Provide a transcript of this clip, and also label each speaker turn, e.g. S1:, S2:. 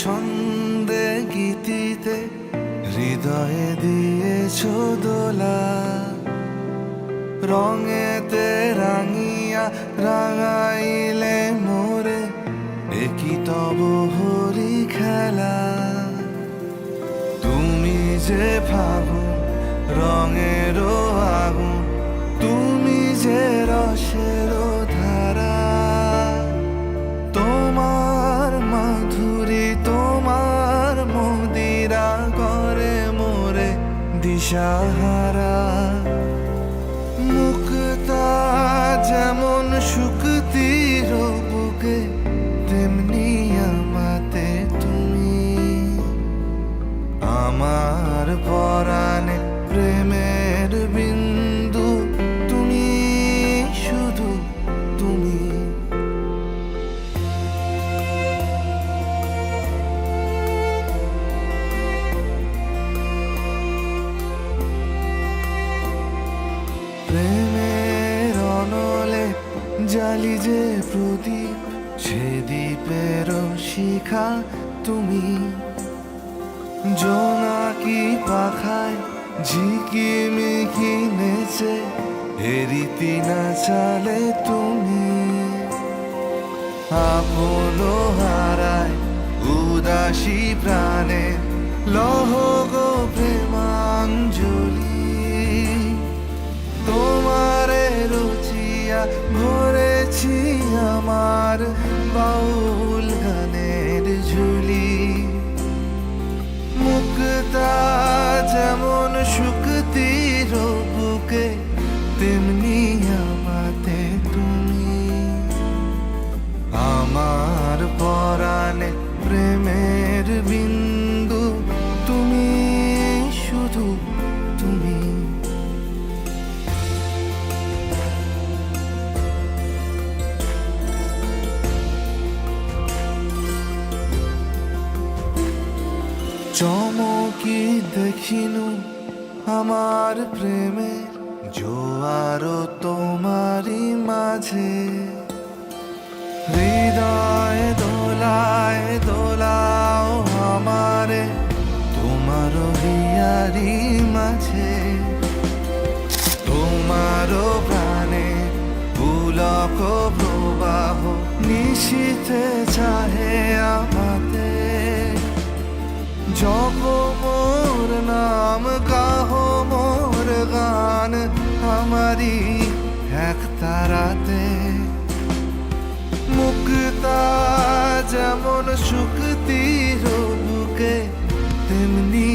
S1: ছন্দে গীতিতে হৃদয়ে দিয়েছ দোলা, রঙেতে রাঙিয়া রাঙাইলে মোরে একই তব হরি খেলা। তুমি যে ফাগুন রঙের আগুন, তুমি যে রসের ধারা, তোমার মাধুরী তোমার মদিরা করে মোরে দিশাহারা। মুক্তা যেমন শুকতির বুকে, তেমনি আমাতে তুমি। আমার পরাণে প্রেমের বিন্দু, তুমি শুধু তুমি। প্রেমের অনলে জালি যে প্রদীপ, সে দ্বীপের শিখা তুমি। জোনাকি পাখায় ঝিকিমিকি নেচে এরিতি না চালে তুমি। আপন হারায় উদাসী প্রাণে লহ গো প্রেমাঞ্জলি। তোমারে রুচিয়া ভরেছি আমার বাউল গানের ঝুলি। মুক্তা যেমন শুকতির বুকে, তেমনি আমাতে তুমি। আমার পরাণে প্রেমের বিন্দু, তুমি শুধু তুমি। চমকি দেখিনু আমার প্রেমের জোয়ার তোমারই মাঝে। হৃদয় দোলায় দোলাও আমারে তোমার হিয়ারি মাঝে। তোমার প্রাণে পুলক প্রবাহ নিশীথে চাহে আমাতে। জপ মোর নাম কাহ মোর গান, আমারি এক তারাতে। মুক্তা যেমন শুকতির বুকে, তেমনি